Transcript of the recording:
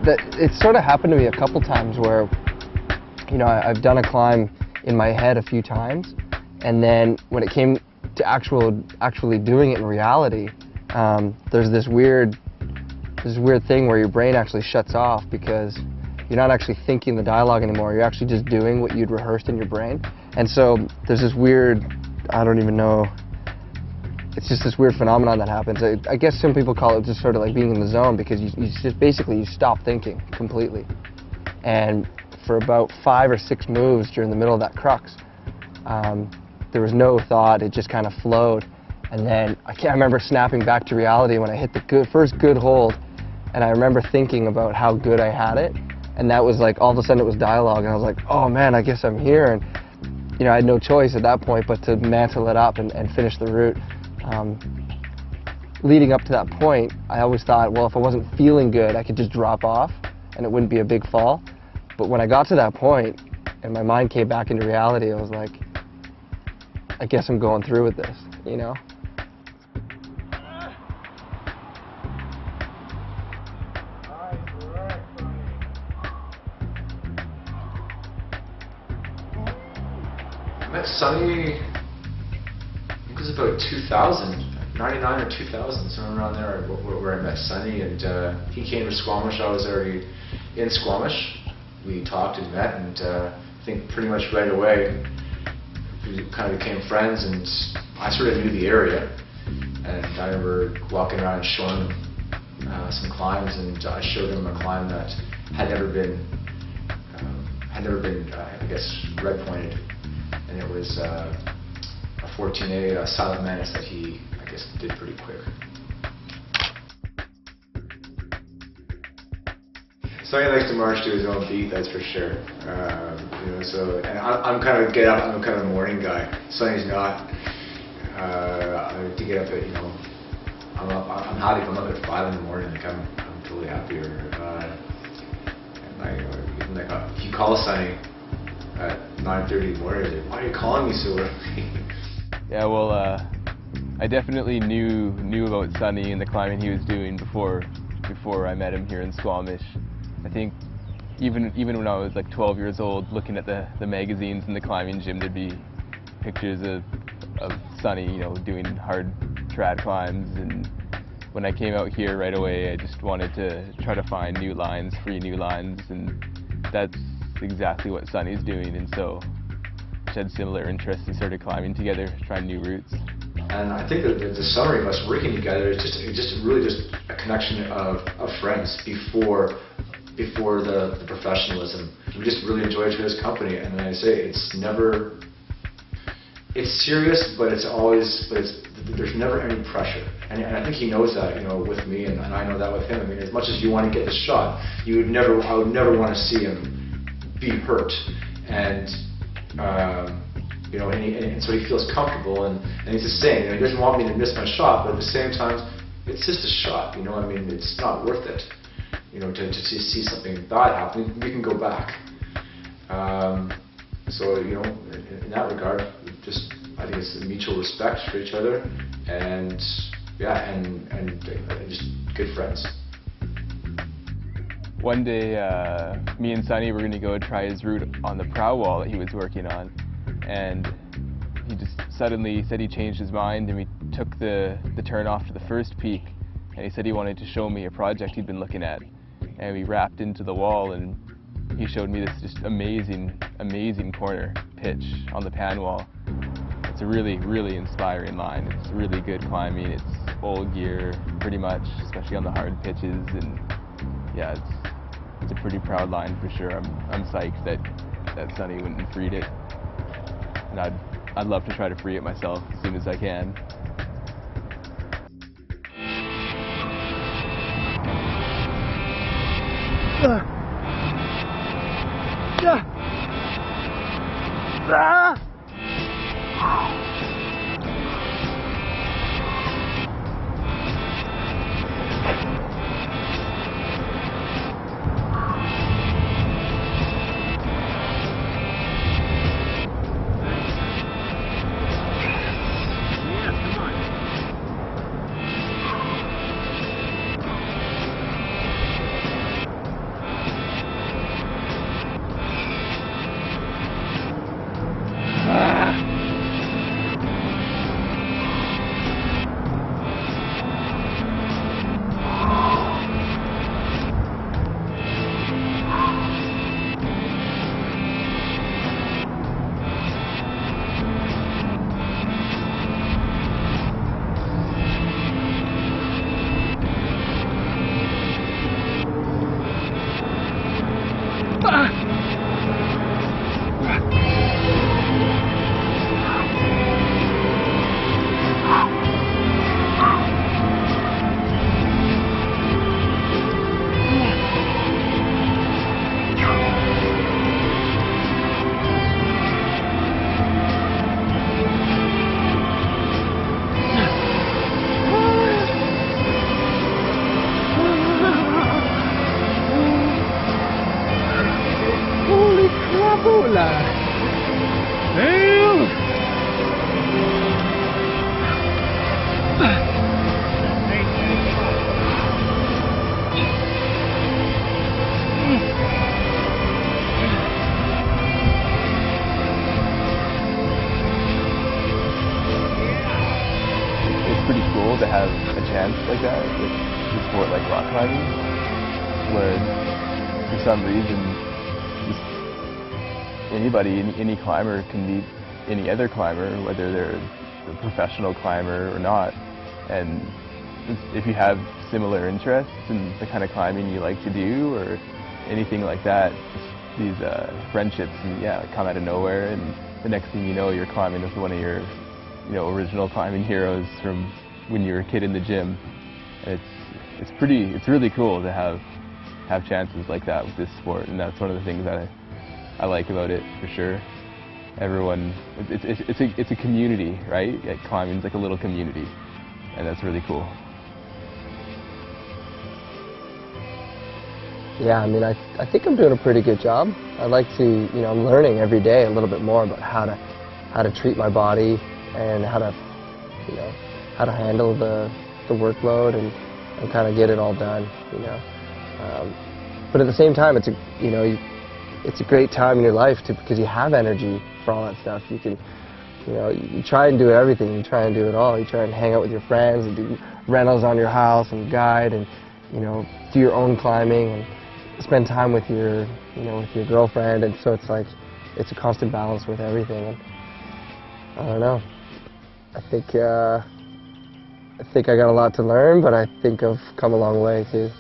It's sort of happened to me a couple times where, you know, I've done a climb in my head a few times, and then when it came to actually doing it in reality, there's this weird thing where your brain actually shuts off because you're not actually thinking the dialogue anymore. You're actually just doing what you'd rehearsed in your brain. And so there's this weird, I don't even know, it's just this weird phenomenon that happens. I guess some people call it just sort of like being in the zone, because you just basically you stop thinking completely. And for about 5 or 6 moves during the middle of that crux, there was no thought, it just kind of flowed. And then I remember snapping back to reality when I hit the first good hold, and I remember thinking about how good I had it, and that was like, all of a sudden it was dialogue, and I was like, oh man, I guess I'm here. And you know, I had no choice at that point but to mantle it up and finish the route. Leading up to that point, I always thought, well, if I wasn't feeling good, I could just drop off and it wouldn't be a big fall. But when I got to that point and my mind came back into reality, I was like, I guess I'm going through with this, you know? I met Sonnie, I think it was about 2000, 99 or 2000, somewhere around there where I met Sonnie, and he came to Squamish. I was already in Squamish. We talked and met, and I think pretty much right away we kind of became friends, and I sort of knew the area, and I remember walking around and showing him some climbs, and I showed him a climb that had never been I guess, red pointed, and it was a 14A Silent Menace that he, I guess, did pretty quick. Sonnie likes to march to his own beat, that's for sure. You know, so, and I'm kind of I'm kind of a morning guy. Sonnie's not. I like to get up at, you know, I'm happy if I'm up at 5 in the morning. Like I'm totally happy. And like, if you call Sonnie at 9:30 in the morning, like, why are you calling me so early? Yeah, well, I definitely knew about Sonnie and the climbing he was doing before I met him here in Squamish. I think even when I was like 12 years old, looking at the magazines in the climbing gym, there'd be pictures of Sonnie, you know, doing hard trad climbs. And when I came out here right away, I just wanted to try to find new lines, free new lines, and that's exactly what Sonnie's doing. And so we had similar interests and started climbing together, trying new routes. And I think that the summary of us working together is just really a connection of friends before the professionalism. We just really enjoy each other's company, and then I say it's serious, but there's never any pressure. And I think he knows that, you know, with me, and I know that with him. I mean, as much as you want to get the shot, I would never want to see him be hurt. And you know, and so he feels comfortable, and he's just saying, you know, he doesn't want me to miss my shot, but at the same time, it's just a shot, you know. I mean, it's not worth it, you know, to see something bad happen. We can go back. So, you know, in that regard, I think it's a mutual respect for each other, and yeah, and just good friends. One day, me and Sonnie were going to go try his route on the prow wall that he was working on, and he just suddenly said he changed his mind, and we took the turn off to the first peak, and he said he wanted to show me a project he'd been looking at, and we wrapped into the wall, and he showed me this just amazing corner pitch on the pan wall. It's a really inspiring line. It's really good climbing. It's old gear pretty much, especially on the hard pitches, and yeah, it's a pretty proud line for sure. I'm psyched that Sonnie went and freed it, and I'd love to try to free it myself as soon as I can. cool to have a chance like that with a sport like rock climbing, where for some reason just anybody, any climber can meet any other climber, whether they're a professional climber or not. And if you have similar interests in the kind of climbing you like to do or anything like that, just these friendships and come out of nowhere, and the next thing you know, you're climbing with one of your original climbing heroes from when you were a kid in the gym. It's really cool to have chances like that with this sport, and that's one of the things that I like about it for sure. Everyone, it's a community, right? Like climbing's like a little community, and that's really cool. Yeah, I mean, I think I'm doing a pretty good job. I like to, I'm learning every day a little bit more about how to treat my body and how to handle the workload and kind of get it all done, But at the same time, it's a great time in your life because you have energy for all that stuff. You can, you try and do everything. You try and do it all. You try and hang out with your friends and do rentals on your house and guide and, do your own climbing and spend time with your, with your girlfriend. And so it's like, it's a constant balance with everything. And I don't know. I think I got a lot to learn, but I think I've come a long way too.